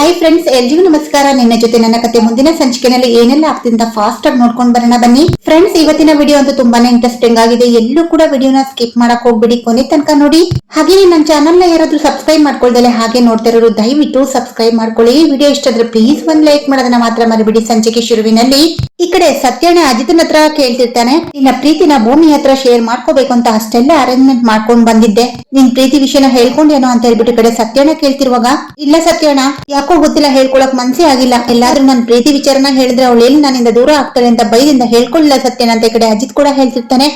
Hi friends, ಎಲ್ರಿಗೂ ನಮಸ್ಕಾರ. ನಿನ್ನ ಜೊತೆ ನನ್ನ ಕತೆ ಮುಂದಿನ ಸಂಚಿಕೆಯಲ್ಲಿ ಏನೆಲ್ಲ ಆಗ್ತಿಂದ ಫಾಸ್ಟ್ ಆಗಿ ನೋಡ್ಕೊಂಡು ಬರೋಣ ಬನ್ನಿ ಫ್ರೆಂಡ್ಸ್. ಇವತ್ತಿನ ವಿಡಿಯೋ ಅಂತೂ ತುಂಬಾನೇ ಇಂಟ್ರೆಸ್ಟಿಂಗ್ ಆಗಿದೆ. ಎಲ್ಲೂ ಕೂಡ ವಿಡಿಯೋನ ಸ್ಕಿಪ್ ಮಾಡಕ್ ಹೋಗ್ಬಿಡಿ, ಕೊನೆ ತನಕ ನೋಡಿ. ಹಾಗೆ ನನ್ನ ಚಾನಲ್ ನ ಯಾರಾದ್ರೂ ಸಬ್ಸ್ಕ್ರೈಬ್ ಮಾಡ್ಕೊಳ್ದಲೆ ಹಾಗೆ ನೋಡ್ತಾ ಇರೋರು ದಯವಿಟ್ಟು ಸಬ್ಸ್ಕ್ರೈಬ್ ಮಾಡ್ಕೊಳ್ಳಿ. ವಿಡಿಯೋ ಇಷ್ಟ ಆದ್ರೆ ಪ್ಲೀಸ್ ಒಂದ್ ಲೈಕ್ ಮಾಡೋದನ್ನ ಮಾತ್ರ ಮರಿಬಿಡಿ. ಸಂಚಿಕೆ ಶುರುವಿನಲ್ಲಿ ಈ ಕಡೆ ಸತ್ಯಣ್ಣ ಅಜಿತನ ಹತ್ರ ಕೇಳ್ತಿರ್ತಾನೆ, ನಿನ್ನ ಪ್ರೀತಿನ ಭೂಮಿ ಹತ್ರ ಶೇರ್ ಮಾಡ್ಕೋಬೇಕು ಅಂತ ಅಷ್ಟೆಲ್ಲ ಅರೇಂಜ್ಮೆಂಟ್ ಮಾಡ್ಕೊಂಡ್ ಬಂದಿದ್ದೆ, ನಿನ್ ಪ್ರೀತಿ ವಿಷಯನ ಹೇಳ್ಕೊಂಡೇನೋ ಅಂತ ಹೇಳ್ಬಿಟ್ಟು ಈ ಕಡೆ ಸತ್ಯಣ್ಣ ಕೇಳ್ತಿರುವಾಗ, ಇಲ್ಲ ಸತ್ಯಣ್ಣ ಯಾಕೋ ಗೊತ್ತಿಲ್ಲ, ಹೇಳ್ಕೊಳಕ್ ಮನ್ಸೇ ಆಗಿಲ್ಲ. ಎಲ್ಲಾದ್ರೂ ನನ್ ಪ್ರೀತಿ ವಿಚಾರನ ಹೇಳಿದ್ರೆ ಅವಳು ಎಲ್ಲಿ ನನ್ನಿಂದ ದೂರ ಆಗ್ತಾಳೆ ಅಂತ ಬೈದಿಂದ ಹೇಳ್ಕೊಳ್ಳಿಲ್ಲ ಸತ್ಯಣ್ಣ ಅಂತ ಈ ಕಡೆ ಅಜಿತ್ ಕೂಡ ಹೇಳ್ತಿರ್ತಾನೆ.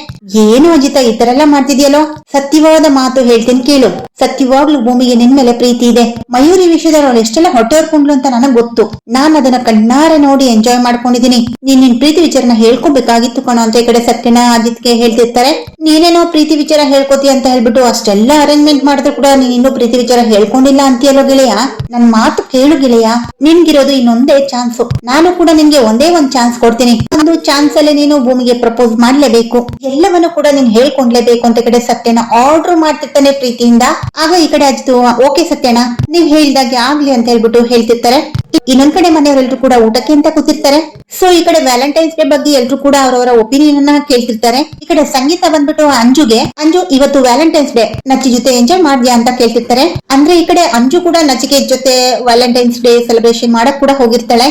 ಏನು ಅಜಿತ ಈ ತರ ಎಲ್ಲ ಮಾಡ್ತಿದ್ಯಲ್ಲೋ, ಸತ್ಯವಾದ ಮಾತು ಹೇಳ್ತೀನಿ ಕೇಳು. ಸತ್ಯವಾಗ್ಲೂ ಭೂಮಿಗೆ ನಿನ್ ಮೇಲೆ ಪ್ರೀತಿ ಇದೆ. ಮಯೂರಿ ವಿಷಯದಲ್ಲಿ ಅವಳು ಎಷ್ಟೆಲ್ಲ ಹೊಟ್ಟೆ ಹೊರ್ಕೊಂಡ್ಲು ಅಂತ ನನಗ್ ಗೊತ್ತು. ನಾನ್ ಅದನ್ನ ಕಣ್ಣಾರೆ ನೋಡಿ ಎಂಜಾಯ್ ಮಾಡ್ಕೊಂಡಿದೀನಿ. ನಿನ್ ಪ್ರೀತಿ ವಿಚಾರನ ಹೇಳ್ಕೊಬೇಕಾಗಿತ್ತು ಕಣೋ ಅಂತ ಈ ಕಡೆ ಸತ್ಯಣ್ಣ ಅಜಿತ್ಗೆ ಹೇಳ್ತಿರ್ತಾರೆ. ನೀನೇನೋ ಪ್ರೀತಿ ವಿಚಾರ ಹೇಳ್ಕೊತಿ ಅಂತ ಹೇಳ್ಬಿಟ್ಟು ಅಷ್ಟೆಲ್ಲ ಅರೇಂಜ್ಮೆಂಟ್ ಮಾಡಿದ್ರು ಕೂಡ ನೀನ್ ಇನ್ನೂ ಪ್ರೀತಿ ವಿಚಾರ ಹೇಳ್ಕೊಂಡಿಲ್ಲ ಅಂತೀಯಲ್ಲೋ ಗೆಳೆಯ. ನನ್ ಮಾತು ಕೇಳು ಗೆಳೆಯ, ನಿನ್ಗಿರೋದು ಇನ್ನೊಂದೇ ಚಾನ್ಸ್. ನಾನು ಕೂಡ ನಿನ್ಗೆ ಒಂದೇ ಒಂದ್ ಚಾನ್ಸ್ ಕೊಡ್ತೀನಿ. ಒಂದು ಚಾನ್ಸ್ ಅಲ್ಲಿ ನೀನು ಭೂಮಿಗೆ ಪ್ರಪೋಸ್ ಮಾಡ್ಲೇಬೇಕು, ಎಲ್ಲವನ್ನು ಕೂಡ ನೀನ್ ಹೇಳ್ಕೊಂಡ್ಲೇಬೇಕು ಅಂತ ಕಡೆ ಸತ್ಯನ ಆರ್ಡರ್ ಮಾಡ್ತಿರ್ತಾನೆ ಪ್ರೀತಿಯಿಂದ. ಆಗ ಈ ಕಡೆ ಅಜಿತು, ಓಕೆ ಸತ್ಯಣ್ಣ ನೀವ್ ಹೇಳ್ದಾಗೆ ಆಗ್ಲಿ ಅಂತ ಹೇಳ್ಬಿಟ್ಟು ಹೇಳ್ತಿರ್ತಾರೆ. ಇನ್ನೊಂದ್ ಕಡೆ ಮನೆಯವರೆಲ್ಲರೂ ಕೂಡ ಊಟಕ್ಕೆ ಅಂತ ಕೂತಿರ್ತಾರೆ. ಸೊ ಈ ಕಡೆ ವ್ಯಾಲೆಂಟೈನ್ಸ್ ಡೇ ಬಗ್ಗೆ ಎಲ್ರು ಕೂಡ ಅವರವರ ಒಪಿನಿಯನ್ ಅನ್ನ ಕೇಳ್ತಿರ್ತಾರೆ. ಈ ಕಡೆ ಸಂಗೀತ ಬಂದ್ಬಿಟ್ಟು ಅಂಜು ಇವತ್ತು ವ್ಯಾಲೆಂಟೈನ್ಸ್ ಡೇ ನಚ್ಚಿ ಜೊತೆ ಎಂಜಾಯ್ ಮಾಡ್ದ್ಯಾ ಅಂತ ಕೇಳ್ತಿರ್ತಾರೆ. ಅಂದ್ರೆ ಈ ಕಡೆ ಅಂಜು ಕೂಡ ನಚಿಕೇತ್ ಜೊತೆ ವ್ಯಾಲೆಂಟೈನ್ಸ್ ಡೇ ಸೆಲೆಬ್ರೇಷನ್ ಮಾಡಕ್ ಕೂಡ ಹೋಗಿರ್ತಾಳೆ.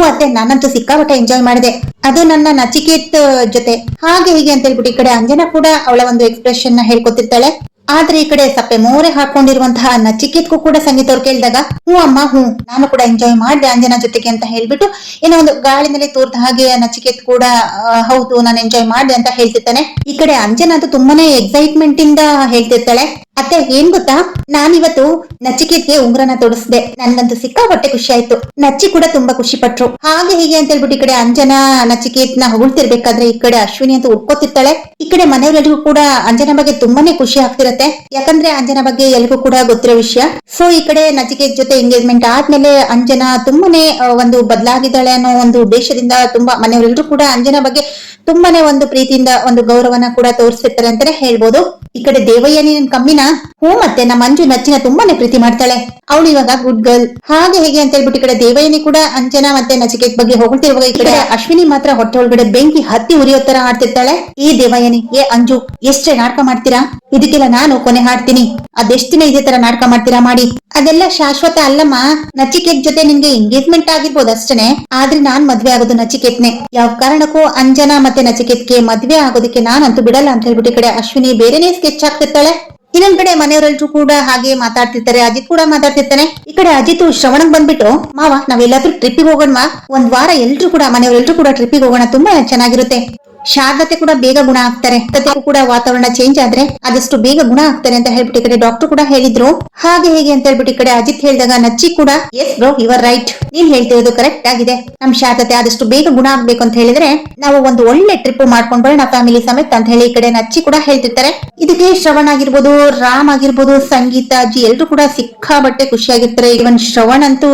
ಅತ್ತೆ ನಾನಂತೂ ಸಿಕ್ಕಾಪಟ್ಟೆ ಎಂಜಾಯ್ ಮಾಡಿದೆ, ಅದು ನನ್ನ ನಚಿಕೇತ್ ಜೊತೆ ಹಾಗೆ ಹೀಗೆ ಅಂತ ಹೇಳ್ಬಿಟ್ಟು ಈ ಕಡೆ ಅಂಜನಾ ಕೂಡ ಅವಳ ಒಂದು ಎಕ್ಸ್ಪ್ರೆಷನ್ ನ ಹೇಳ್ಕೊತಿರ್ತಾಳೆ. ಆದ್ರೆ ಈ ಕಡೆ ಸಪ್ಪೆ ಮೋರೆ ಹಾಕೊಂಡಿರುವಂತಹ ನಚಿಕೇತ್ಗೂ ಕೂಡ ಸಂಗೀತ ಅವ್ರು ಕೇಳಿದಾಗ, ಅಮ್ಮ ನಾನು ಕೂಡ ಎಂಜಾಯ್ ಮಾಡಿದೆ ಅಂಜನಾ ಜೊತೆಗೆ ಅಂತ ಹೇಳ್ಬಿಟ್ಟು ಏನೋ ಒಂದು ಗಾಳಿನಲ್ಲಿ ತೋರ್ದ ಹಾಗೆ ನಚಿಕೇತ್ ಕೂಡ ಹೌದು ನಾನು ಎಂಜಾಯ್ ಮಾಡಿದೆ ಅಂತ ಹೇಳ್ತಿರ್ತಾನೆ. ಈ ಕಡೆ ಅಂಜನಾ ಅಂತೂ ತುಂಬಾನೇ ಎಕ್ಸೈಟ್ಮೆಂಟ್ ಇಂದ ಹೇಳ್ತಿರ್ತಾಳೆ, ಅತ್ತೆ ಏನ್ ಗೊತ್ತಾ, ನಾನಿವತ್ತು ನಚಿಕೇತ್ಗೆ ಉಂಗ್ರನ ತೊಡಸ್ದೆ, ನನ್ಗಂತೂ ಸಿಕ್ಕಾಪಟ್ಟೆ ಖುಷಿ ಆಯ್ತು. ನಚ್ಚಿ ಕೂಡ ತುಂಬಾ ಖುಷಿ ಪಟ್ರು. ಹಾಗೆ ಹೀಗೆ ಅಂತ ಹೇಳ್ಬಿಟ್ಟು ಈ ಕಡೆ ಅಂಜನಾ ನಚಿಕೇತ್ನ ಹೊಗಳ್ತಿರ್ಬೇಕಾದ್ರೆ ಈ ಕಡೆ ಅಶ್ವಿನಿ ಅಂತ ಉಟ್ಕೋತಿರ್ತಾಳೆ. ಈ ಕಡೆ ಮನೆಯವರೆಲ್ಲರಿಗೂ ಕೂಡ ಅಂಜನಾ ಬಗ್ಗೆ ತುಂಬಾನೇ ಖುಷಿ ಆಗ್ತಿರತ್ತೆ, ಯಾಕಂದ್ರೆ ಅಂಜನಾ ಬಗ್ಗೆ ಎಲ್ರಿಗೂ ಕೂಡ ಗೊತ್ತಿರೋ ವಿಷಯ. ಸೊ ಈ ಕಡೆ ನಚಿಕೇತ್ ಜೊತೆ ಎಂಗೇಜ್ಮೆಂಟ್ ಆದ್ಮೇಲೆ ಅಂಜನಾ ತುಂಬಾನೇ ಒಂದು ಬದಲಾಗಿದ್ದಾಳೆ ಅನ್ನೋ ಒಂದು ಉದ್ದೇಶದಿಂದ ತುಂಬಾ ಮನೆಯವರೆಲ್ಲರೂ ಕೂಡ ಅಂಜನಾ ಬಗ್ಗೆ ತುಂಬಾನೇ ಒಂದು ಪ್ರೀತಿಯಿಂದ ಒಂದು ಗೌರವನ ಕೂಡ ತೋರಿಸ್ತಿರ್ತಾರೆ ಅಂತಾನೆ ಹೇಳ್ಬೋದು. ಈ ಕಡೆ ದೇವಯ್ಯ ನೀನ್ ಕಮ್ಮಿನ? ಮತ್ತೆ ನಮ್ಮ ಮಂಜು ನಚ್ಚಿನ ತುಂಬಾನೇ ಪ್ರೀತಿ ಮಾಡ್ತಾಳೆ, ಅವಳು ಇವಾಗ ಗುಡ್ ಗರ್ಲ್ ಹಾಗೆ ಹೇಗೆ ಅಂತ ಹೇಳ್ಬಿಟ್ಟು ಈ ಕಡೆ ದೇವಯ್ಯನಿ ಕೂಡ ಅಂಜನಾ ಮತ್ತೆ ನಚಿಕೇತ್ ಬಗ್ಗೆ ಹೋಗ್ತಿರುವಾಗ ಈ ಕಡೆ ಅಶ್ವಿನಿ ಮಾತ್ರ ಹೊಟ್ಟೆ ಒಳಗಡೆ ಬೆಂಕಿ ಹತ್ತಿ ಉರಿಯೋ ತರ ಆಡ್ತಿರ್ತಾಳೆ. ಈ ದೇವಯ್ಯನಿ, ಏ ಅಂಜು ಎಷ್ಟೇ ನಾಟಕ ಮಾಡ್ತೀರಾ, ಇದಕ್ಕೆಲ್ಲ ನಾನು ಕೊನೆ ಹಾಡ್ತೀನಿ, ಅದೆಷ್ಟ್ ದಿನ ಇದೇ ತರ ನಾಟಕ ಮಾಡ್ತೀರಾ ಮಾಡಿ, ಅದೆಲ್ಲ ಶಾಶ್ವತ ಅಲ್ಲಮ್ಮ. ನಚಿಕೇತ್ ಜೊತೆ ನಿನ್ಗೆ ಎಂಗೇಜ್ಮೆಂಟ್ ಆಗಿರ್ಬೋದು ಅಷ್ಟೇನೆ, ಆದ್ರೆ ನಾನ್ ಮದ್ವೆ ಆಗೋದು ನಚಿಕೇತ್ನೆ. ಯಾವ ಕಾರಣಕ್ಕೂ ಅಂಜನಾ ಮತ್ತೆ ನಚಿಕೇತ್ಗೆ ಮದ್ವೆ ಆಗೋದಕ್ಕೆ ನಾನಂತೂ ಬಿಡಲ್ಲ ಅಂತ ಹೇಳ್ಬಿಟ್ಟು ಈ ಕಡೆ ಅಶ್ವಿನಿ ಬೇರೆನೇ ಸ್ಕೆಚ್ ಆಗ್ತಿರ್ತಾಳೆ. ಇನ್ನೊಂದ್ ಕಡೆ ಮನೆಯವರೆಲ್ಲರೂ ಕೂಡ ಹಾಗೆ ಮಾತಾಡ್ತಿರ್ತಾರೆ, ಅಜಿತ್ ಕೂಡ ಮಾತಾಡ್ತಿರ್ತಾನೆ. ಈ ಕಡೆ ಅಜಿತ್ ಶ್ರವಣಕ್ ಬಂದ್ಬಿಟ್ಟು, ಮಾವ ನಾವೆಲ್ಲಾದ್ರೂ ಟ್ರಿಪ್ಪಿಗೆ ಹೋಗೋಣ, ಒಂದ್ ವಾರ ಎಲ್ರು ಕೂಡ ಮನೆಯವರೆಲ್ಲರೂ ಕೂಡ ಟ್ರಿಪ್ಪಿಗೆ ಹೋಗೋಣ, ತುಂಬಾ ಚೆನ್ನಾಗಿರುತ್ತೆ. ಶಾರದತೆ ಕೂಡ ಬೇಗ ಗುಣ ಆಗ್ತಾರೆ, ಕೂಡ ವಾತಾವರಣ ಚೇಂಜ್ ಆದ್ರೆ ಆದಷ್ಟು ಬೇಗ ಗುಣ ಆಗ್ತಾರೆ ಅಂತ ಹೇಳ್ಬಿಟ್ಟು ಈ ಕಡೆ ಡಾಕ್ಟರ್ ಕೂಡ ಹೇಳಿದ್ರು. ಹಾಗೆ ಹೇಗೆ ಅಂತ ಹೇಳ್ಬಿಟ್ಟು ಈ ಕಡೆ ಅಜಿತ್ ಹೇಳಿದಾಗ ನಚ್ಚಿ ಕೂಡ, ಎಸ್ ಬ್ರೋ ಯುವರ್ ರೈಟ್, ನೀನ್ ಹೇಳ್ತಿರೋದು ಕರೆಕ್ಟ್ ಆಗಿದೆ. ನಮ್ ಶಾರದತೆ ಆದಷ್ಟು ಬೇಗ ಗುಣ ಆಗ್ಬೇಕು ಅಂತ ಹೇಳಿದ್ರೆ ನಾವು ಒಂದು ಒಳ್ಳೆ ಟ್ರಿಪ್ ಮಾಡ್ಕೊಂಡ್ ಬರೋಣ ಫ್ಯಾಮಿಲಿ ಸಮೇತ ಅಂತ ಹೇಳಿ ಈ ಕಡೆ ನಚ್ಚಿ ಕೂಡ ಹೇಳ್ತಿರ್ತಾರೆ. ಇದಕ್ಕೆ ಶ್ರವಣ್ ಆಗಿರ್ಬೋದು, ರಾಮ್ ಆಗಿರ್ಬೋದು, ಸಂಗೀತ ಅಜ್ಜಿ ಎಲ್ರು ಕೂಡ ಸಿಕ್ಕಾಬಟ್ಟೆ ಖುಷಿಯಾಗಿರ್ತಾರೆ. ಇವನ್ ಶ್ರವಣ್ ಅಂತೂ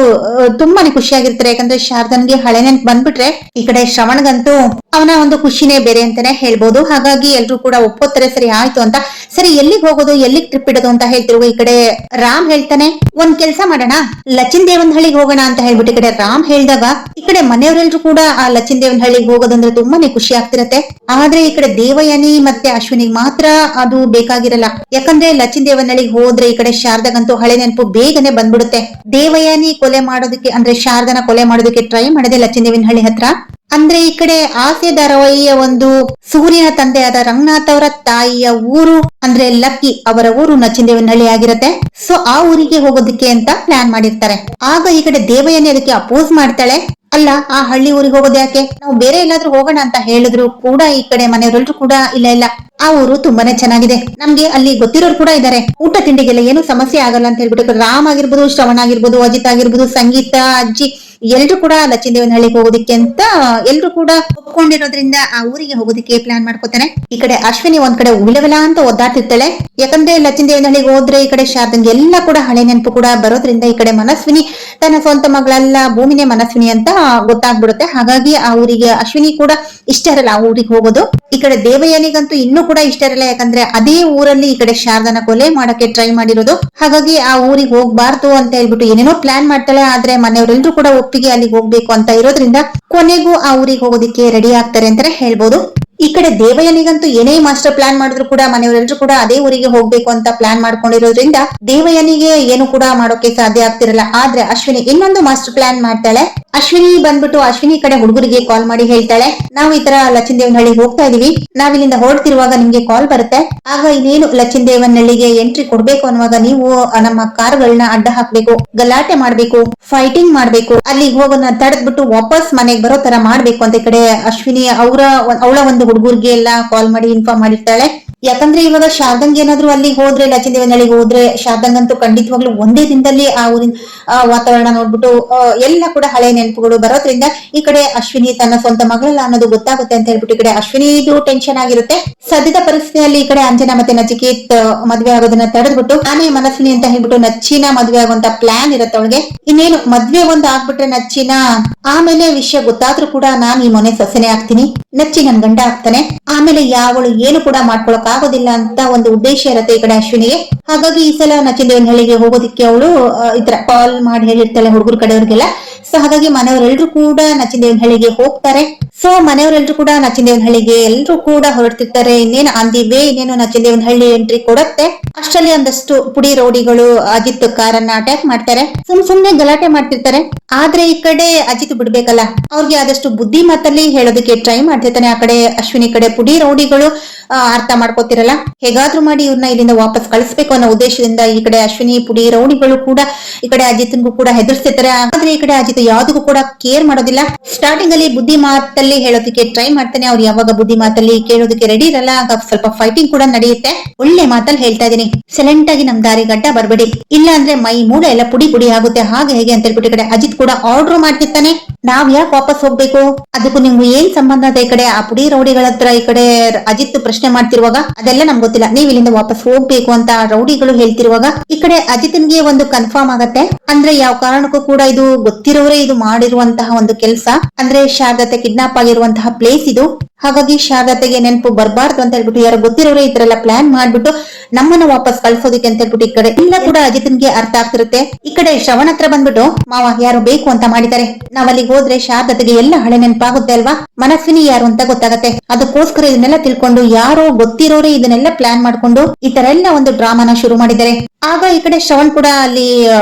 ತುಂಬಾನೇ ಖುಷಿಯಾಗಿರ್ತಾರೆ, ಯಾಕಂದ್ರೆ ಶಾರದನ್ಗೆ ಹಳೆ ನೆನ್ಪ್ ಬಂದ್ಬಿಟ್ರೆ ಈ ಕಡೆ ಶ್ರವಣ್ಗಂತೂ ಅವನ ಒಂದು ಖುಷಿನೇ ಬೇರೆ ಅಂತಾನೆ ಹೇಳ್ಬೋದು. ಹಾಗಾಗಿ ಎಲ್ರು ಕೂಡ ಒಪ್ಪೋತಾರೆ, ಸರಿ ಆಯ್ತು ಅಂತ. ಸರಿ ಎಲ್ಲಿಗೆ ಹೋಗೋದು, ಎಲ್ಲಿಗೆ ಟ್ರಿಪ್ ಇಡೋದು ಅಂತ ಹೇಳ್ತಿರುವ ಈ ಕಡೆ ರಾಮ್ ಹೇಳ್ತಾನೆ, ಒಂದ್ ಕೆಲ್ಸ ಮಾಡೋಣ, ಲಚಿನ್ ದೇವನಹಳ್ಳಿಗೆ ಹೋಗೋಣ ಅಂತ ಹೇಳ್ಬಿಟ್ಟು ಈ ಕಡೆ ರಾಮ್ ಹೇಳ್ದಾಗ ಈ ಕಡೆ ಮನೆಯವರೆಲ್ಲರೂ ಕೂಡ ಆ ಲಚಿನ್ ದೇವನಹಳ್ಳಿಗೆ ಹೋಗೋದಂದ್ರೆ ತುಂಬಾನೇ ಖುಷಿ ಆಗ್ತಿರತ್ತೆ. ಆದ್ರೆ ಈ ಕಡೆ ದೇವಯಾನಿ ಮತ್ತೆ ಅಶ್ವಿನಿಗೆ ಮಾತ್ರ ಅದು ಬೇಕಾಗಿರಲ್ಲ, ಯಾಕಂದ್ರೆ ಲಚಿನ್ ದೇವನಹಳ್ಳಿಗೆ ಹೋದ್ರೆ ಈ ಕಡೆ ಶಾರದಾಗಂತೂ ಹಳೆ ನೆನಪು ಬೇಗನೆ ಬಂದ್ಬಿಡುತ್ತೆ. ದೇವಯಾನಿ ಕೊಲೆ ಮಾಡೋದಕ್ಕೆ ಅಂದ್ರೆ ಶಾರದನ ಕೊಲೆ ಮಾಡೋದಕ್ಕೆ ಟ್ರೈ ಮಾಡಿದೆ ಲಚಿನ್ ದೇವನಹಳ್ಳಿ ಹತ್ರ. ಅಂದ್ರೆ ಈ ಕಡೆ ಆಸೆ ಧಾರಾವಾಹಿಯ ಒಂದು ಸೂರ್ಯನ ತಂದೆಯಾದ ರಂಗನಾಥ್ ಅವರ ತಾಯಿಯ ಊರು ಅಂದ್ರೆ ಲಕ್ಕಿ ಅವರ ಊರು ನಚಿಂದೇವನಹಳ್ಳಿ ಆಗಿರತ್ತೆ. ಸೊ ಆ ಊರಿಗೆ ಹೋಗೋದಕ್ಕೆ ಅಂತ ಪ್ಲಾನ್ ಮಾಡಿರ್ತಾರೆ. ಆಗ ಈ ಕಡೆ ದೇವಯಾನಿ ಅದಕ್ಕೆ ಅಪೋಸ್ ಮಾಡ್ತಾಳೆ, ಅಲ್ಲ ಆ ಹಳ್ಳಿ ಊರಿಗೆ ಹೋಗೋದು ಯಾಕೆ, ನಾವು ಬೇರೆ ಎಲ್ಲಾದ್ರೂ ಹೋಗೋಣ ಅಂತ ಹೇಳಿದ್ರು ಕೂಡ ಈ ಕಡೆ ಮನೆಯವರೆಲ್ಲರೂ ಕೂಡ ಇಲ್ಲ ಆ ಊರು ತುಂಬಾನೇ ಚೆನ್ನಾಗಿದೆ, ನಮ್ಗೆ ಅಲ್ಲಿ ಗೊತ್ತಿರೋರು ಕೂಡ ಇದಾರೆ, ಊಟ ತಿಂಡಿಗೆಲ್ಲ ಏನು ಸಮಸ್ಯೆ ಆಗಲ್ಲ ಅಂತ ಹೇಳ್ಬಿಟ್ಟು ರಾಮ್ ಆಗಿರ್ಬೋದು, ಶ್ರವಣ್ ಆಗಿರ್ಬೋದು, ಅಜಿತ್ ಆಗಿರ್ಬೋದು, ಸಂಗೀತ ಅಜ್ಜಿ ಎಲ್ರು ಕೂಡ ಲಚಿನ್ ದೇವನಹಳ್ಳಿಗೆ ಹೋಗೋದಿಕ್ಕೆ ಅಂತ ಎಲ್ರು ಕೂಡ ಒಪ್ಕೊಂಡಿರೋದ್ರಿಂದ ಆ ಊರಿಗೆ ಹೋಗೋದಿಕ್ಕೆ ಪ್ಲಾನ್ ಮಾಡ್ಕೋತಾನೆ. ಈ ಕಡೆ ಅಶ್ವಿನಿ ಒಂದ್ ಕಡೆ ಉಳಿವೆಲ್ಲ ಅಂತ ಒದ್ದಾಡ್ತಿರ್ತಾಳೆ, ಯಾಕಂದ್ರೆ ಲಚಿನ್ ದೇವನಹಳ್ಳಿಗೆ ಹೋದ್ರೆ ಈ ಕಡೆ ಶಾರದಂಗೆ ಎಲ್ಲ ಕೂಡ ಹಳೆ ನೆನಪು ಕೂಡ ಬರೋದ್ರಿಂದ ಈ ಕಡೆ ಮನಸ್ವಿನಿ ತನ್ನ ಸ್ವಂತ ಮಗಳಲ್ಲ ಭೂಮಿನೇ ಮನಸ್ವಿನಿ ಅಂತ ಗೊತ್ತಾಗ್ಬಿಡುತ್ತೆ. ಹಾಗಾಗಿ ಆ ಊರಿಗೆ ಅಶ್ವಿನಿ ಕೂಡ ಇಷ್ಟ ಇರಲ್ಲ ಆ ಊರಿಗೆ ಹೋಗೋದು. ಈ ಕಡೆ ದೇವಯಾನಿಗಂತೂ ಇನ್ನೂ ಕೂಡ ಇಷ್ಟ ಇರಲ್ಲ, ಯಾಕಂದ್ರೆ ಅದೇ ಊರಲ್ಲಿ ಈ ಕಡೆ ಶಾರದನ ಕೊಲೆ ಮಾಡಕ್ಕೆ ಟ್ರೈ ಮಾಡಿರೋದು. ಹಾಗಾಗಿ ಆ ಊರಿಗೆ ಹೋಗ್ಬಾರ್ದು ಅಂತ ಹೇಳ್ಬಿಟ್ಟು ಏನೇನೋ ಪ್ಲಾನ್ ಮಾಡ್ತಾಳೆ. ಆದ್ರೆ ಮನೆಯವರೆಲ್ಲರೂ ಕೂಡ ಒಪ್ಪಿಗೆ ಅಲ್ಲಿಗೆ ಹೋಗ್ಬೇಕು ಅಂತ ಇರೋದ್ರಿಂದ ಕೊನೆಗೂ ಆ ಊರಿಗೆ ಹೋಗೋದಿಕ್ಕೆ ರೆಡಿ ಆಗ್ತಾರೆ ಅಂತಾನೆ ಹೇಳ್ಬೋದು. ಈ ಕಡೆ ದೇವಯಾನಿಗಂತೂ ಏನೇ ಮಾಸ್ಟರ್ ಪ್ಲಾನ್ ಮಾಡಿದ್ರು ಕೂಡ ಮನೆಯವರೆಲ್ಲರೂ ಕೂಡ ಅದೇ ಊರಿಗೆ ಹೋಗ್ಬೇಕು ಅಂತ ಪ್ಲಾನ್ ಮಾಡ್ಕೊಂಡಿರೋದ್ರಿಂದ ದೇವಯಾನಿಗೆ ಏನು ಕೂಡ ಮಾಡೋಕೆ ಸಾಧ್ಯ ಆಗ್ತಿರಲ್ಲ. ಆದ್ರೆ ಅಶ್ವಿನಿ ಇನ್ನೊಂದು ಮಾಸ್ಟರ್ ಪ್ಲಾನ್ ಮಾಡ್ತಾಳೆ. ಅಶ್ವಿನಿ ಕಡೆ ಹುಡುಗರಿಗೆ ಕಾಲ್ ಮಾಡಿ ಹೇಳ್ತಾಳೆ, ನಾವು ಈ ತರ ಲಚ್ಚಿನದೇವನಹಳ್ಳಿಗೆ ಹೋಗ್ತಾ ಇದೀವಿ, ನಾವಿಲ್ಲಿಂದ ಹೊರಡ್ತಿರುವಾಗ ನಿಮ್ಗೆ ಕಾಲ್ ಬರುತ್ತೆ. ಆಗ ಇನ್ನೇನು ಲಚ್ಚಿನದೇವನಹಳ್ಳಿಗೆ ಎಂಟ್ರಿ ಕೊಡ್ಬೇಕು ಅನ್ನುವಾಗ ನೀವು ನಮ್ಮ ಕಾರ್ಗಳನ್ನ ಅಡ್ಡ ಹಾಕ್ಬೇಕು, ಗಲಾಟೆ ಮಾಡ್ಬೇಕು, ಫೈಟಿಂಗ್ ಮಾಡ್ಬೇಕು, ಅಲ್ಲಿಗೆ ಹೋಗೋನ್ನ ತಡೆದ್ಬಿಟ್ಟು ವಾಪಸ್ ಮನೆಗೆ ಬರೋ ತರ ಮಾಡ್ಬೇಕು ಅಂತ ಈ ಕಡೆ ಅಶ್ವಿನಿ ಅವಳ ಒಂದು ಹುಡುಗರಿಗೆ ಎಲ್ಲ ಕಾಲ್ ಮಾಡಿ ಇನ್ಫಾರ್ಮ್ ಮಾಡಿರ್ತಾಳೆ. ಯಾಕಂದ್ರೆ ಇವಾಗ ಶಾರದಂಗ್ ಏನಾದ್ರು ಅಲ್ಲಿ ಹೋದ್ರೆ ಲಚ್ಚಿನದೇವನಹಳ್ಳಿಗೆ ಹೋದ್ರೆ ಶಾರದಂಗಂತೂ ಖಂಡಿತವಾಗ್ಲೂ ಒಂದೇ ದಿನದಲ್ಲಿ ಆ ಊರಿನ ವಾತಾವರಣ ನೋಡ್ಬಿಟ್ಟು ಎಲ್ಲ ಕೂಡ ಹಳೆ ನೆನಪುಗಳು ಬರೋದ್ರಿಂದ ಈ ಕಡೆ ಅಶ್ವಿನಿ ತನ್ನ ಸ್ವಂತ ಮಗಳಲ್ಲ ಅನ್ನೋದು ಗೊತ್ತಾಗುತ್ತೆ ಅಂತ ಹೇಳ್ಬಿಟ್ಟು ಈ ಕಡೆ ಅಶ್ವಿನಿದು ಟೆನ್ಷನ್ ಆಗಿರುತ್ತೆ. ಸದ್ಯದ ಪರಿಸ್ಥಿತಿಯಲ್ಲಿ ಈ ಕಡೆ ಅಂಜನಾ ಮತ್ತೆ ನಚಿಕೇತ್ ಮದ್ವೆ ಆಗೋದನ್ನ ತಡೆದ್ಬಿಟ್ಟು ನಾನೇ ಮನಸ್ವಿನಿ ಅಂತ ಹೇಳ್ಬಿಟ್ಟು ನಚ್ಚಿನ ಮದ್ವೆ ಆಗುವಂತ ಪ್ಲಾನ್ ಇರುತ್ತೆ ಅವಳಿಗೆ. ಇನ್ನೇನು ಮದ್ವೆ ಒಂದು ಆಗ್ಬಿಟ್ರೆ ನಚ್ಚಿನ ಆಮೇಲೆ ವಿಷಯ ಗೊತ್ತಾದ್ರೂ ಕೂಡ ನಾನ್ ಈ ಮನೆ ಸೊಸೆನೆ ಆಗ್ತೀನಿ, ನಚ್ಚಿ ನನ್ ಗಂಡ ಆಗ್ತಾನೆ, ಆಮೇಲೆ ಯಾವಳು ಏನು ಕೂಡ ಮಾಡ್ಕೊಳಕ್ ಆಗೋದಿಲ್ಲ ಅಂತ ಒಂದು ಉದ್ದೇಶ ಇರುತ್ತೆ ಈ ಕಡೆ ಅಶ್ವಿನಿಗೆ. ಹಾಗಾಗಿ ಈ ಸಲ ನಚ್ಚಿನದೇವನಹಳ್ಳಿಗೆ ಹೋಗೋದಿಕ್ಕೆ ಅವಳು ಈ ತರ ಕಾಲ್ ಮಾಡಿ ಹೇಳಿರ್ತಾಳೆ ಹುಡುಗರ ಕಡೆಯವ್ರಿಗೆಲ್ಲ. ಸೊ ಹಾಗಾಗಿ ಮನೆಯವರೆಲ್ಲರೂ ಕೂಡ ನಚ್ಚಿನದೇವನಹಳ್ಳಿಗೆ ಹೋಗ್ತಾರೆ. ಸೊ ಮನೆಯವರೆಲ್ಲರೂ ಕೂಡ ನಚ್ಚಿನದೇವನಹಳ್ಳಿಗೆ ಎಲ್ಲರೂ ಕೂಡ ಹೊರಡ್ತಿರ್ತಾರೆ. ಇನ್ನೇನು ಅಂದಿವೆ ಇನ್ನೇನು ನಚ್ಚಿನದೇವನಹಳ್ಳಿ ಎಂಟ್ರಿ ಕೊಡತ್ತೆ. ಅಷ್ಟರಲ್ಲಿ ಒಂದಷ್ಟು ಪುಡಿ ರೌಡಿಗಳು ಅಜಿತ್ ಕಾರನ್ನ ಅಟ್ಯಾಕ್ ಮಾಡ್ತಾರೆ. ಸುಮ್ನೆ ಗಲಾಟೆ ಮಾಡ್ತಿರ್ತಾರೆ. ಆದ್ರೆ ಈ ಕಡೆ ಅಜಿತ್ ಬಿಡ್ಬೇಕಲ್ಲ, ಅವ್ರಿಗೆ ಆದಷ್ಟು ಬುದ್ಧಿ ಮಾತಲ್ಲಿ ಹೇಳೋದಕ್ಕೆ ಟ್ರೈ ಮಾಡ್ತಿರ್ತಾನೆ. ಆ ಕಡೆ ಅಶ್ವಿನಿ ಕಡೆ ಪುಡಿ ರೌಡಿಗಳು ಅರ್ಥ ಮಾಡ್ಕೋತಿರಲ್ಲ, ಹೇಗಾದ್ರೂ ಮಾಡಿ ಇವ್ರನ್ನ ಇಲ್ಲಿಂದ ವಾಪಸ್ ಕಳಿಸ್ಬೇಕು ಅನ್ನೋ ಉದ್ದೇಶದಿಂದ ಈ ಕಡೆ ಅಶ್ವಿನಿ ಪುಡಿ ರೌಡಿಗಳು ಕೂಡ ಈ ಕಡೆ ಅಜಿತ್ಗೂ ಕೂಡ ಹೆದರ್ಸ್ತಿರ್ತಾರೆ. ಆದ್ರೆ ಈ ಕಡೆ ಅಜಿತ್ ಯಾವ್ದಕ್ಕೂ ಕೂಡ ಕೇರ್ ಮಾಡೋದಿಲ್ಲ. ಸ್ಟಾರ್ಟಿಂಗ್ ಅಲ್ಲಿ ಬುದ್ಧಿ ಮಾತಲ್ಲಿ ಹೇಳೋದಕ್ಕೆ ಟ್ರೈ ಮಾಡ್ತಾನೆ. ಅವ್ರು ಯಾವಾಗ ಬುದ್ಧಿ ಮಾತಲ್ಲಿ ಕೇಳೋದಕ್ಕೆ ರೆಡಿ ಇರಲ್ಲ. ಆಗ ಸ್ವಲ್ಪ ಫೈಟಿಂಗ್ ಕೂಡ ನಡೆಯುತ್ತೆ. ಒಳ್ಳೆ ಮಾತಲ್ಲಿ ಹೇಳ್ತಾ ಇದೀನಿ, ಸೈಲೆಂಟ್ ಆಗಿ ನಮ್ ದಾರಿ ಗಡ್ಡ ಬರ್ಬೇಡಿ, ಇಲ್ಲ ಅಂದ್ರೆ ಮೈ ಮೂಡ ಎಲ್ಲ ಪುಡಿ ಪುಡಿ ಆಗುತ್ತೆ, ಹಾಗೆ ಹೇಗೆ ಅಂತ ಹೇಳ್ಬಿಟ್ಟು ಈ ಕಡೆ ಅಜಿತ್ ಕೂಡ ಆರ್ಡರ್ ಮಾಡ್ತಿರ್ತಾನೆ. ನಾವ್ ಯಾಕೆ ವಾಪಸ್ ಹೋಗ್ಬೇಕು, ಅದಕ್ಕೂ ನಿಮ್ಗೆ ಏನ್ ಸಂಬಂಧ ಅಂತ ಈ ಕಡೆ ಆ ಪುಡಿ ರೌಡಿಗಳ ಹತ್ರ ಈ ಕಡೆ ಅಜಿತ್ ಪ್ರಶ್ನೆ ಮಾಡ್ತಿರುವಾಗ ಅದೆಲ್ಲ ನಮ್ಗೆ ಗೊತ್ತಿಲ್ಲ, ನೀವ್ ಇಲ್ಲಿಂದ ವಾಪಸ್ ಹೋಗ್ಬೇಕು ಅಂತ ರೌಡಿಗಳು ಹೇಳ್ತಿರುವಾಗ ಈ ಕಡೆ ಅಜಿತ್ಗೆ ಒಂದು ಕನ್ಫರ್ಮ್ ಆಗತ್ತೆ. ಅಂದ್ರೆ ಯಾವ ಕಾರಣಕ್ಕೂ ಕೂಡ ಇದು ಗೊತ್ತಿರೋರೇ ಇದು ಮಾಡಿರುವಂತಹ ಒಂದು ಕೆಲಸ, ಅಂದ್ರೆ ಶಾರದತೆ ಕಿಡ್ನಾಪ್ ಆಗಿರುವಂತಹ ಪ್ಲೇಸ್ ಇದು. ಹಾಗಾಗಿ ಶಾರದತೆಗೆ ನೆನಪು ಬರಬಾರ್ದು ಅಂತ ಹೇಳ್ಬಿಟ್ಟು ಯಾರು ಗೊತ್ತಿರೋರೇ ಈ ತರ ಎಲ್ಲ ಪ್ಲಾನ್ ಮಾಡ್ಬಿಟ್ಟು ನಮ್ಮನ್ನ ವಾಪಸ್ ಕಳ್ಸೋದಕ್ಕೆ ಅಂತ ಹೇಳ್ಬಿಟ್ಟು ಈ ಕಡೆ ಇಲ್ಲ ಕೂಡ ಅಜಿತ್ಗೆ ಅರ್ಥ ಆಗ್ತಿರುತ್ತೆ. ಈ ಕಡೆ ಶ್ರವಣ ಹತ್ರ ಬಂದ್ಬಿಟ್ಟು ಮಾವ ಯಾರು ಬೇಕು ಅಂತ ಮಾಡಿದ್ದಾರೆ, ನಾವ್ ಅಲ್ಲಿಗೆ ಹೋದ್ರೆ ಶಾರದತೆಗೆ ಎಲ್ಲ ಹಳೆ ನೆನಪಾಗುತ್ತೆ ಅಲ್ವಾ, ಮನಸ್ವಿನಿ ಯಾರು ಅಂತ ಗೊತ್ತಾಗತ್ತೆ, ಅದಕ್ಕೋಸ್ಕರ ಇದನ್ನೆಲ್ಲ ತಿಳ್ಕೊಂಡು ಯಾರೋ ಗೊತ್ತಿರೋರೇ ಇದನ್ನೆಲ್ಲ ಪ್ಲಾನ್ ಮಾಡ್ಕೊಂಡು ಈ ತರ ಎಲ್ಲ ಒಂದು ಡ್ರಾಮಾನ ಶುರು ಮಾಡಿದ್ದಾರೆ. ಆಗ ಈ ಕಡೆ ಶ್ರವಣ್ ಕೂಡ ಅಲ್ಲಿ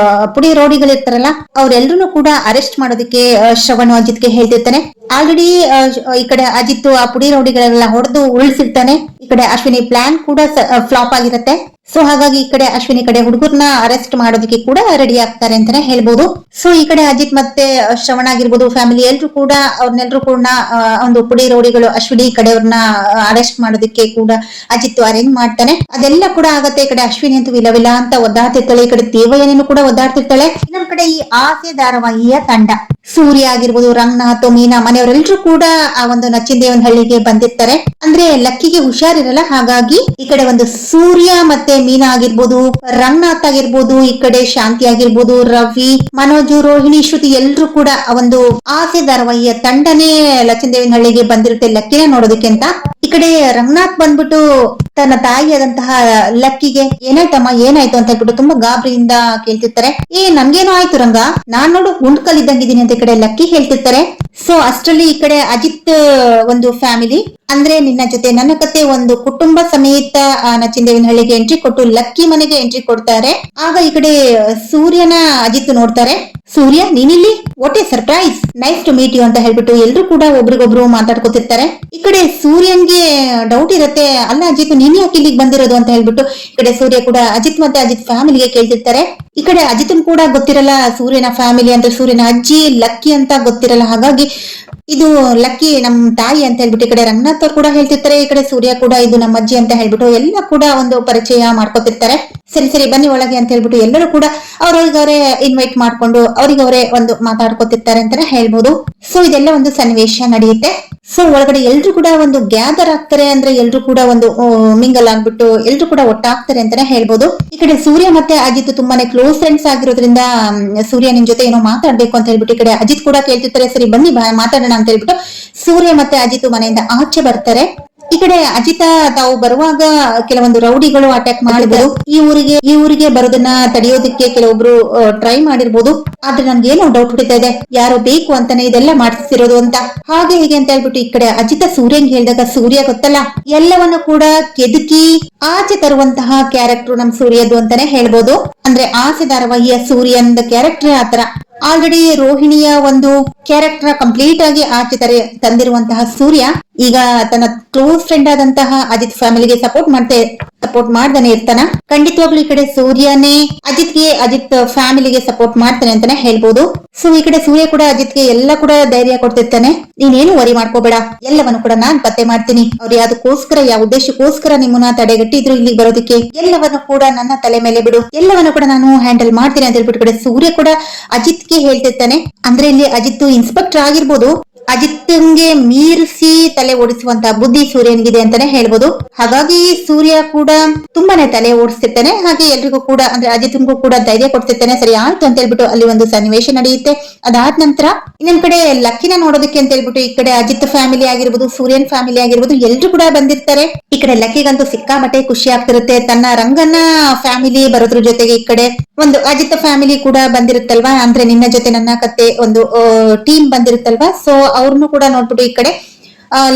ಪುಡಿ ರೋಡಿಗಳು ಇರ್ತಾರಲ್ಲ ಅವ್ರೆಲ್ರೂ ಕೂಡ ಅರೆಸ್ಟ್ ಮಾಡೋದಕ್ಕೆ ಶ್ರವಣ್ ಅಜಿತ್ಗೆ ಹೇಳ್ತಿರ್ತಾನೆ. ಆಲ್ರೆಡಿ ಈ ಕಡೆ ಅಜಿತ್ ಆ ಪುಡಿ ರೌಡಿಗಳೆಲ್ಲ ಹೊಡೆದು ಉಳಿಸಿರ್ತಾನೆ. ಈ ಕಡೆ ಅಶ್ವಿನಿ ಪ್ಲಾನ್ ಕೂಡ ಫ್ಲಾಪ್ ಆಗಿರುತ್ತೆ. ಸೊ ಹಾಗಾಗಿ ಈ ಕಡೆ ಅಶ್ವಿನಿ ಕಡೆ ಹುಡುಗರ್ನ ಅರೆಸ್ಟ್ ಮಾಡೋದಕ್ಕೆ ಕೂಡ ರೆಡಿ ಆಗ್ತಾರೆ ಅಂತಾನೆ ಹೇಳ್ಬೋದು. ಸೊ ಈ ಕಡೆ ಅಜಿತ್ ಮತ್ತೆ ಶ್ರವಣ ಆಗಿರ್ಬೋದು ಫ್ಯಾಮಿಲಿ ಎಲ್ರು ಕೂಡ ಅವ್ರನ್ನೆಲ್ರು ಕೂಡ ಒಂದು ಪುಡಿ ರೌಡಿಗಳು ಅಶ್ವಿನಿ ಕಡೆಯವ್ರನ್ನ ಅರೆಸ್ಟ್ ಮಾಡೋದಕ್ಕೆ ಕೂಡ ಅಜಿತ್ ಅರೇಂಜ್ ಮಾಡ್ತಾನೆ. ಅದೆಲ್ಲ ಕೂಡ ಆಗತ್ತೆ. ಈ ಕಡೆ ಅಶ್ವಿನಿ ಅಂತೂ ವಿಲವಿಲ ಅಂತ ಒದ್ದಾಡ್ತಿರ್ತಾಳೆ. ಈ ಕಡೆ ದೇವಯಾನಿನೂ ಕೂಡ ಒದ್ದಾಡ್ತಿರ್ತಾಳೆ. ಇನ್ನೊಂದ್ ಕಡೆ ಈ ಆಸೆ ಧಾರಾವಾಹಿಯ ತಂಡ ಸೂರ್ಯ ಆಗಿರ್ಬೋದು, ರಂಗನಾಥ್, ಮೀನಾ ಮನೆಯವರೆಲ್ಲರೂ ಕೂಡ ಆ ಒಂದು ನಚ್ಚಿನದೇವನಹಳ್ಳಿಗೆ ಬಂದಿರ್ತಾರೆ. ಅಂದ್ರೆ ಲಕ್ಕಿಗೆ ಹುಷಾರಿರಲ್ಲ, ಹಾಗಾಗಿ ಈ ಕಡೆ ಒಂದು ಸೂರ್ಯ ಮತ್ತೆ ಮೀನಾ ಆಗಿರ್ಬೋದು, ರಂಗನಾಥ್ ಆಗಿರ್ಬೋದು, ಈ ಕಡೆ ಶಾಂತಿ ಆಗಿರ್ಬೋದು, ರವಿ, ಮನೋಜು, ರೋಹಿಣಿ, ಶ್ರುತಿ ಎಲ್ರು ಕೂಡ ಒಂದು ಆಸೆ ಧಾರಾವಾಹಿಯ ತಂಡನೇ ಲಚ್ಚಿನದೇವನಹಳ್ಳಿಗೆ ಬಂದಿರುತ್ತೆ ಲಕ್ಕಿನ ನೋಡೋದಕ್ಕೆ ಅಂತ. ಈ ಕಡೆ ರಂಗನಾಥ್ ಬಂದ್ಬಿಟ್ಟು ತನ್ನ ತಾಯಿಯಾದಂತಹ ಲಕ್ಕಿಗೆ ಏನಾಯ್ತಮ್ಮ ಏನಾಯ್ತು ಅಂತ ಹೇಳ್ಬಿಟ್ಟು ತುಂಬಾ ಗಾಬರಿಯಿಂದ ಕೇಳ್ತಿರ್ತಾರೆ. ನನ್ಗೇನೋ ಆಯ್ತು ರಂಗ, ನಾನ್ ನೋಡು ಉಂಡ್ಕಲ್ಲಿದ್ದಂಗಿದ್ದೀನಿ ಅಂತ ಈ ಕಡೆ ಲಕ್ಕಿ ಹೇಳ್ತಿರ್ತಾರೆ. ಸೊ ಅಷ್ಟರಲ್ಲಿ ಈ ಕಡೆ ಅಜಿತ್ ಒಂದು ಫ್ಯಾಮಿಲಿ ಅಂದ್ರೆ ನಿನ್ನ ಜೊತೆ ನನ್ನ ಕತೆ ಒಂದು ಕುಟುಂಬ ಸಮೇತ ನಚ್ಚಿನದೇವನಹಳ್ಳಿಗೆ ಎಂಟ್ರಿ ಕೊಟ್ಟು ಲಕ್ಕಿ ಮನೆಗೆ ಎಂಟ್ರಿ ಕೊಡ್ತಾರೆ. ಆಗ ಈ ಕಡೆ ಸೂರ್ಯನ ಅಜಿತ್ ನೋಡ್ತಾರೆ. ಸೂರ್ಯ ನೀನಿಲ್ಲಿ, what a surprise, nice to meet you ಅಂತ ಹೇಳ್ಬಿಟ್ಟು ಎಲ್ರು ಕೂಡ ಒಬ್ರಿಗೊಬ್ರು ಮಾತಾಡ್ಕೊತಿರ್ತಾರೆ. ಈ ಕಡೆ ಸೂರ್ಯನ್ಗೆ ಡೌಟ್ ಇರುತ್ತೆ, ಅಲ್ಲ ಅಜಿತ್ ನೀನ್ ಯಾಕೆ ಇಲ್ಲಿಗೆ ಬಂದಿರೋದು ಅಂತ ಹೇಳ್ಬಿಟ್ಟು ಈ ಕಡೆ ಸೂರ್ಯ ಕೂಡ ಅಜಿತ್ ಮತ್ತೆ ಅಜಿತ್ ಫ್ಯಾಮಿಲಿಗೆ ಕೇಳ್ತಿರ್ತಾರೆ. ಈ ಕಡೆ ಅಜಿತ್ನ್ ಕೂಡ ಗೊತ್ತಿರಲ್ಲ ಸೂರ್ಯನ ಫ್ಯಾಮಿಲಿ ಅಂದ್ರೆ ಸೂರ್ಯನ ಅಜ್ಜಿ ಲಕ್ಕಿ ಅಂತ ಗೊತ್ತಿರಲ್ಲ. ಹಾಗಾಗಿ ಇದು ಲಕ್ಕಿ ನಮ್ ತಾಯಿ ಅಂತ ಹೇಳ್ಬಿಟ್ಟು ಈ ಕಡೆ ರಂಗನಾಥ್ ಅವ್ರು ಕೂಡ ಹೇಳ್ತಿರ್ತಾರೆ. ಈ ಕಡೆ ಸೂರ್ಯ ಕೂಡ ಇದು ನಮ್ಮ ಅಜ್ಜಿ ಅಂತ ಹೇಳ್ಬಿಟ್ಟು ಎಲ್ಲ ಕೂಡ ಒಂದು ಪರಿಚಯ ಮಾಡ್ಕೊತಿರ್ತಾರೆ. ಸರಿ ಬನ್ನಿ ಒಳಗೆ ಅಂತ ಹೇಳ್ಬಿಟ್ಟು ಎಲ್ಲರೂ ಕೂಡ ಅವ್ರವ್ರಿಗವ್ರೆ ಇನ್ವೈಟ್ ಮಾಡ್ಕೊಂಡು ಅವ್ರಿಗವ್ರೆ ಒಂದು ಮಾತಾಡ್ಕೊತಿರ್ತಾರೆ ಅಂತಾನೆ ಹೇಳ್ಬೋದು. ಸೊ ಇದೆಲ್ಲ ಒಂದು ಸನ್ನಿವೇಶ ನಡೆಯುತ್ತೆ. ಸೊ ಒಳಗಡೆ ಎಲ್ರು ಕೂಡ ಒಂದು ಗ್ಯಾದರ್ ಆಗ್ತಾರೆ, ಅಂದ್ರೆ ಎಲ್ರು ಕೂಡ ಒಂದು ಮಿಂಗಲ್ ಆಗ್ಬಿಟ್ಟು ಎಲ್ರು ಕೂಡ ಒಟ್ಟಾಗ್ತಾರೆ ಅಂತಾನೆ ಹೇಳ್ಬೋದು. ಈ ಕಡೆ ಸೂರ್ಯ ಮತ್ತೆ ಅಜಿತ್ ತುಂಬಾನೇ ಕ್ಲೋಸ್ ಫ್ರೆಂಡ್ಸ್ ಆಗಿರೋದ್ರಿಂದ ಸೂರ್ಯ ನಿನ್ ಜೊತೆ ಏನೋ ಮಾತಾಡ್ಬೇಕು ಅಂತ ಹೇಳ್ಬಿಟ್ಟು ಈ ಕಡೆ ಅಜಿತ್ ಕೂಡ ಕೇಳ್ತಿರ್ತಾರೆ. ಸರಿ ಬನ್ನಿ ಮಾತಾಡೋಣ ಅಂತ ಹೇಳ್ಬಿಟ್ಟು ಸೂರ್ಯ ಮತ್ತೆ ಅಜಿತ್ ಮನೆಯಿಂದ ಆಚೆ ಬರ್ತಾರೆ. ಈ ಕಡೆ ಅಜಿತ ತಾವು ಬರುವಾಗ ಕೆಲವೊಂದು ರೌಡಿಗಳು ಅಟ್ಯಾಕ್ ಮಾಡಿದ್ರು. ಈ ಊರಿಗೆ ಬರೋದನ್ನ ತಡೆಯೋದಕ್ಕೆ ಕೆಲವೊಬ್ರು ಟ್ರೈ ಮಾಡಿರ್ಬೋದು. ಆದ್ರೆ ನನ್ಗೆ ಏನೋ ಡೌಟ್ ಹೊಡಿತಾ ಇದೆ, ಯಾರೋ ಬೇಕು ಅಂತಾನೆ ಇದೆಲ್ಲ ಮಾಡಿಸ್ತಿರೋದು ಅಂತ. ಹಾಗೆ ಹೀಗೆ ಅಂತ ಹೇಳ್ಬಿಟ್ಟು ಈ ಕಡೆ ಅಜಿತ ಸೂರ್ಯಂಗ್ ಹೇಳಿದಾಗ ಸೂರ್ಯ ಗೊತ್ತಲ್ಲ ಎಲ್ಲವನ್ನು ಕೂಡ ಕೆದಕಿ ಆಚೆ ತರುವಂತಹ ಕ್ಯಾರೆಕ್ಟರ್ ನಮ್ ಸೂರ್ಯದು ಅಂತಾನೆ ಹೇಳ್ಬೋದು. ಅಂದ್ರೆ ಆಸೆ ಧಾರಾವಾಹಿಯ ಸೂರ್ಯನ್ ಕ್ಯಾರೆಕ್ಟರ್ ಆತರ ಆಲ್ರೆಡಿ ರೋಹಿಣಿಯ ಒಂದು ಕ್ಯಾರೆಕ್ಟರ್ ಕಂಪ್ಲೀಟ್ ಆಗಿ ಆಚೆ ತಂದಿರುವಂತಹ ಸೂರ್ಯ ಈಗ ತನ್ನ ಕ್ಲೋಸ್ ಫ್ರೆಂಡ್ ಆದಂತಹ ಅಜಿತ್ ಫ್ಯಾಮಿಲಿಗೆ ಸಪೋರ್ಟ್ ಮಾಡ್ತಾನೆ ಇರ್ತಾನ. ಖಂಡಿತವಾಗ್ಲೂ ಈ ಕಡೆ ಸೂರ್ಯನೇ ಅಜಿತ್ ಫ್ಯಾಮಿಲಿಗೆ ಸಪೋರ್ಟ್ ಮಾಡ್ತಾನೆ ಅಂತಾನೆ ಹೇಳ್ಬೋದು. ಸೊ ಈ ಕಡೆ ಸೂರ್ಯ ಕೂಡ ಅಜಿತ್ಗೆ ಎಲ್ಲ ಕೂಡ ಧೈರ್ಯ ಕೊಡ್ತಿರ್ತಾನೆ, ನೀನೇನು ವರಿ ಮಾಡ್ಕೋಬೇಡ, ಎಲ್ಲವನ್ನು ಕೂಡ ನಾನ್ ಪತ್ತೆ ಮಾಡ್ತೀನಿ. ಅವ್ರು ಯಾವ್ದಕ್ಕೋಸ್ಕರ ಯಾವ ಉದ್ದೇಶಕ್ಕೋಸ್ಕರ ನಿಮ್ಮನ್ನ ತಡೆಗಟ್ಟಿದ್ರು ಇಲ್ಲಿಗೆ ಬರೋದಕ್ಕೆ ಎಲ್ಲವನ್ನು ಕೂಡ ನನ್ನ ತಲೆ ಮೇಲೆ ಬಿಡು, ಎಲ್ಲವನ್ನು ಕೂಡ ನಾನು ಹ್ಯಾಂಡಲ್ ಮಾಡ್ತೀನಿ ಅಂತ ಹೇಳ್ಬಿಟ್ಟು ಕಡೆ ಸೂರ್ಯ ಕೂಡ ಅಜಿತ್ಗೆ ಹೇಳ್ತಿರ್ತಾನೆ. ಅಂದ್ರೆ ಇಲ್ಲಿ ಅಜಿತ್ ಇನ್ಸ್ಪೆಕ್ಟರ್ ಆಗಿರ್ಬೋದು, ಅಜಿತ್ಗೆ ಮೀರಿಸಿ ತಲೆ ಓಡಿಸುವಂತ ಬುದ್ಧಿ ಸೂರ್ಯನಿಗಿದೆ ಅಂತಾನೆ ಹೇಳ್ಬೋದು. ಹಾಗಾಗಿ ಸೂರ್ಯ ಕೂಡ ತುಂಬಾನೇ ತಲೆ ಓಡಿಸ್ತಿರ್ತಾನೆ. ಹಾಗೆ ಎಲ್ರಿಗೂ ಕೂಡ ಅಂದ್ರೆ ಅಜಿತ್ಗೂ ಕೂಡ ಧೈರ್ಯ ಕೊಡ್ತಿರ್ತಾನೆ. ಸರಿ ಆಯ್ತು ಅಂತ ಹೇಳ್ಬಿಟ್ಟು ಅಲ್ಲಿ ಒಂದು ಸನ್ನಿವೇಶ ನಡೆಯುತ್ತೆ. ಅದಾದ ನಂತರ ಇನ್ನೊಂದ್ ಕಡೆ ಲಕ್ಕಿನ ನೋಡೋದಕ್ಕೆ ಅಂತ ಹೇಳ್ಬಿಟ್ಟು ಈ ಕಡೆ ಅಜಿತ್ ಫ್ಯಾಮಿಲಿ ಆಗಿರ್ಬೋದು, ಸೂರ್ಯನ್ ಫ್ಯಾಮಿಲಿ ಆಗಿರ್ಬೋದು ಎಲ್ರು ಕೂಡ ಬಂದಿರ್ತಾರೆ. ಈ ಕಡೆ ಲಕ್ಕಿಗಂತೂ ಸಿಕ್ಕಾಪಟ್ಟೆ ಖುಷಿ ಆಗ್ತಿರುತ್ತೆ. ತನ್ನ ರಂಗನ ಫ್ಯಾಮಿಲಿ ಬರೋದ್ರ ಜೊತೆಗೆ ಈ ಕಡೆ ಒಂದು ಅಜಿತ್ ಫ್ಯಾಮಿಲಿ ಕೂಡ ಬಂದಿರುತ್ತಲ್ವಾ, ಅಂದ್ರೆ ನಿನ್ನ ಜೊತೆ ನನ್ನ ಕತೆ ಒಂದು ಟೀಮ್ ಬಂದಿರುತ್ತಲ್ವಾ. ಸೊ ಅವ್ರನ್ನು ಕೂಡ ನೋಡ್ಬಿಟ್ಟು ಈ ಕಡೆ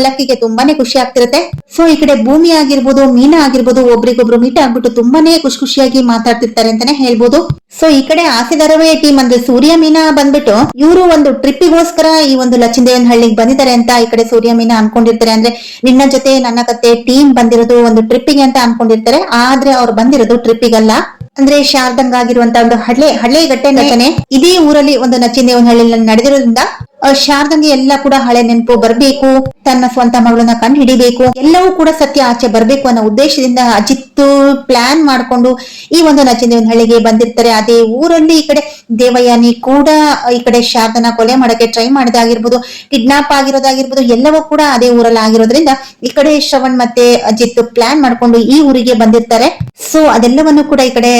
ಲಕ್ಕಿಗೆ ತುಂಬಾನೇ ಖುಷಿ ಆಗ್ತಿರುತ್ತೆ. ಸೊ ಈ ಕಡೆ ಭೂಮಿ ಆಗಿರ್ಬೋದು, ಮೀನಾ ಆಗಿರ್ಬೋದು ಒಬ್ರಿಗೊಬ್ರು ಮೀಟ್ ಆಗ್ಬಿಟ್ಟು ತುಂಬಾನೇ ಖುಷಿಯಾಗಿ ಮಾತಾಡ್ತಿರ್ತಾರೆ ಅಂತಾನೆ ಹೇಳ್ಬೋದು. ಸೊ ಈ ಕಡೆ ಆಸೆ ಧಾರಾವಾಹಿ ಟೀಮ್ ಅಂದ್ರೆ ಸೂರ್ಯ ಮೀನಾ ಬಂದ್ಬಿಟ್ಟು ಇವರು ಒಂದು ಟ್ರಿಪ್ಪಿಗೋಸ್ಕರ ಈ ಒಂದು ಲಚ್ಚಿಂದೇವನ್ ಹಳ್ಳಿಗೆ ಬಂದಿದ್ದಾರೆ ಅಂತ ಈ ಕಡೆ ಸೂರ್ಯ ಮೀನಾ ಅನ್ಕೊಂಡಿರ್ತಾರೆ. ಅಂದ್ರೆ ನಿನ್ನ ಜೊತೆ ನನ್ನ ಕತೆ ಟೀಮ್ ಬಂದಿರೋದು ಒಂದು ಟ್ರಿಪ್ಪಿಗೆ ಅಂತ ಅನ್ಕೊಂಡಿರ್ತಾರೆ. ಆದ್ರೆ ಅವ್ರು ಬಂದಿರೋದು ಟ್ರಿಪ್ಪಿಗಲ್ಲ, ಅಂದ್ರೆ ಶಾರದಂಗ ಆಗಿರುವಂತ ಒಂದು ಹಳ್ಳಿ ಘಟ್ಟೆ ನಟನೆ ಇದೇ ಊರಲ್ಲಿ ಒಂದು ನಚ್ಚಿಂದೇವನ್ ಹಳ್ಳಿ ನಡೆದಿರೋದ್ರಿಂದ ಶಾರದಂಗೆ ಎಲ್ಲ ಕೂಡ ಹಳೆ ನೆನಪು ಬರ್ಬೇಕು, ತನ್ನ ಸ್ವಂತ ಮಗಳನ್ನ ಕಂಡು ಹಿಡಿಬೇಕು, ಎಲ್ಲವೂ ಕೂಡ ಸತ್ಯ ಆಚೆ ಬರ್ಬೇಕು ಅನ್ನೋ ಉದ್ದೇಶದಿಂದ ಅಜಿತ್ ಪ್ಲಾನ್ ಮಾಡ್ಕೊಂಡು ಈ ಒಂದು ನಚ್ಚಿಂದೇವನ್ ಹಳ್ಳಿಗೆ ಬಂದಿರ್ತಾರೆ. ಅದೇ ಊರಲ್ಲಿ ಈ ಕಡೆ ದೇವಯಾನಿ ಕೂಡ ಈ ಕಡೆ ಶಾರದನ ಕೊಲೆ ಮಾಡಕ್ಕೆ ಟ್ರೈ ಮಾಡಿದಾಗಿರ್ಬೋದು, ಕಿಡ್ನಾಪ್ ಆಗಿರೋದಾಗಿರ್ಬೋದು ಎಲ್ಲವೂ ಕೂಡ ಅದೇ ಊರಲ್ಲಿ ಆಗಿರೋದ್ರಿಂದ ಈ ಕಡೆ ಶ್ರವಣ್ ಮತ್ತೆ ಅಜಿತ್ ಪ್ಲಾನ್ ಮಾಡ್ಕೊಂಡು ಈ ಊರಿಗೆ ಬಂದಿರ್ತಾರೆ. ಸೊ ಅದೆಲ್ಲವನ್ನು ಕೂಡ ಈ ಕಡೆ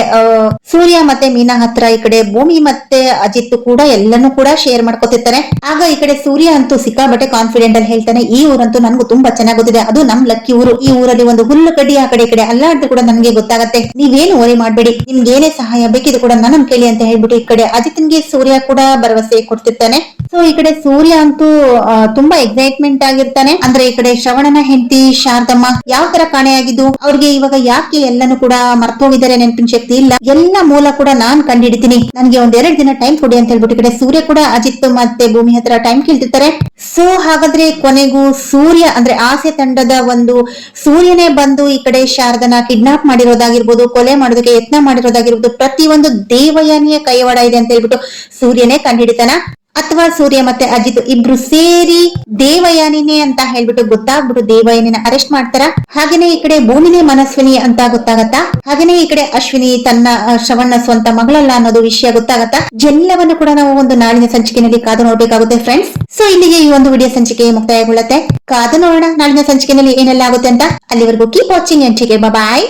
ಸೂರ್ಯ ಮತ್ತೆ ಮೀನಾ ಹತ್ರ ಈ ಕಡೆ ಭೂಮಿ ಮತ್ತೆ ಅಜಿತ್ ಕೂಡ ಎಲ್ಲನೂ ಕೂಡ ಶೇರ್ ಮಾಡ್ಕೊತಿರ್ತಾರೆ. ಆಗ ಈ ಕಡೆ ಸೂರ್ಯ ಅಂತೂ ಸಿಕ್ಕಾಬಟ್ಟೆ ಕಾನ್ಫಿಡೆಂಟ್ ಅಲ್ಲಿ ಹೇಳ್ತಾನೆ, ಈ ಊರಂತೂ ನನ್ಗೂ ತುಂಬಾ ಚೆನ್ನಾಗಿ ಗೊತ್ತಿದೆ, ಅದು ನಮ್ ಲಕ್ಕಿ ಊರು. ಈ ಊರಲ್ಲಿ ಒಂದು ಹುಲ್ಲು ಕಡ್ಡಿ ಆ ಕಡೆ ಈ ಕಡೆ ಅಲ್ಲಾಡ್ದು ಕೂಡ ನನ್ಗೆ ಗೊತ್ತಾಗತ್ತೆ, ನೀವೇನು ವರಿ ಮಾಡ್ಬೇಡಿ, ನಿಮ್ಗೆ ಏನೇ ಸಹಾಯ ಬೇಕಿದ್ರು ಕೂಡ ನನ್ನ ಕೇಳಿ ಅಂತ ಹೇಳ್ಬಿಟ್ಟು ಈ ಕಡೆ ಅಜಿತ್ಗೆ ಸೂರ್ಯ ಕೂಡ ಭರವಸೆ ಕೊಡ್ತಿರ್ತಾನೆ. ಸೊ ಈ ಕಡೆ ಸೂರ್ಯ ಅಂತೂ ತುಂಬಾ ಎಕ್ಸೈಟ್ಮೆಂಟ್ ಆಗಿರ್ತಾನೆ. ಅಂದ್ರೆ ಈ ಕಡೆ ಶ್ರವಣನ ಹೆಂಡತಿ ಶಾರದಮ್ಮ ಯಾವ ತರ ಕಾಣೆಯಾಗಿದ್ದು, ಅವ್ರಿಗೆ ಇವಾಗ ಯಾಕೆ ಎಲ್ಲಾನು ಕೂಡ ಮರ್ತೋಗಿದ್ದಾರೆ, ನೆನಪಿನ ಶಕ್ತಿ ಇಲ್ಲ, ಎಲ್ಲ ಮೂಲ ಕೂಡ ನಾನ್ ಕಂಡಿಡಿತೀನಿ, ನನ್ಗೆ ಒಂದ್2 ದಿನ ಟೈಮ್ ಕೊಡಿ ಅಂತ ಹೇಳ್ಬಿಟ್ಟು ಈ ಕಡೆ ಸೂರ್ಯ ಕೂಡ ಅಜಿತ್ ಮತ್ತೆ ಭೂಮಿ ಹತ್ರ ಟೈಮ್ ಕೇಳ್ತಿರ್ತಾರೆ. ಸೊ ಹಾಗಾದ್ರೆ ಕೊನೆಗೂ ಸೂರ್ಯ ಅಂದ್ರೆ ಆಸೆ ತಂಡದ ಒಂದು ಸೂರ್ಯನೇ ಬಂದು ಈ ಕಡೆ ಶಾರದನ ಕಿಡ್ನಾಪ್ ಮಾಡಿರೋದಾಗಿರ್ಬೋದು, ಕೊಲೆ ಮಾಡೋದಕ್ಕೆ ಯತ್ನ ಮಾಡಿರೋದಾಗಿರ್ಬೋದು, ಪ್ರತಿಯೊಂದು ದೇವಯಾನಿಯ ಕೈವಾಡ ಇದೆ ಅಂತ ಹೇಳ್ಬಿಟ್ಟು ಸೂರ್ಯನೇ ಕಂಡುಹಿಡಿತಾನ, ಅಥವಾ ಸೂರ್ಯ ಮತ್ತೆ ಅಜಿತ್ ಇಬ್ರು ಸೇರಿ ದೇವಯಾನಿನೇ ಅಂತ ಹೇಳ್ಬಿಟ್ಟು ಗೊತ್ತಾಗ್ಬಿಟ್ಟು ದೇವಯಾನಿನ ಅರೆಸ್ಟ್ ಮಾಡ್ತಾರ. ಹಾಗೇನೆ ಈ ಕಡೆ ಭೂಮಿನೇ ಮನಸ್ವಿನಿ ಅಂತ ಗೊತ್ತಾಗತ್ತಾ, ಹಾಗೇನೆ ಈ ಕಡೆ ಅಶ್ವಿನಿ ತನ್ನ ಶ್ರವಣ ಸ್ವಂತ ಮಗಳಲ್ಲ ಅನ್ನೋದು ವಿಷಯ ಗೊತ್ತಾಗತ್ತಾ. ಎಲ್ಲವನ್ನು ಕೂಡ ನಾವು ಒಂದು ನಾಳಿನ ಸಂಚಿಕೆಯಲ್ಲಿ ಕಾದು ನೋಡ್ಬೇಕಾಗುತ್ತೆ ಫ್ರೆಂಡ್ಸ್. ಸೊ ಇಲ್ಲಿಗೆ ಈ ಒಂದು ವಿಡಿಯೋ ಸಂಚಿಕೆ ಮುಕ್ತಾಯಗೊಳ್ಳುತ್ತೆ. ಕಾದು ನೋಡೋಣ ನಾಳಿನ ಸಂಚಿಕೆಯಲ್ಲಿ ಏನೆಲ್ಲ ಆಗುತ್ತೆ ಅಂತ. ಅಲ್ಲಿವರೆಗೂ keep watching and take care, bye bye.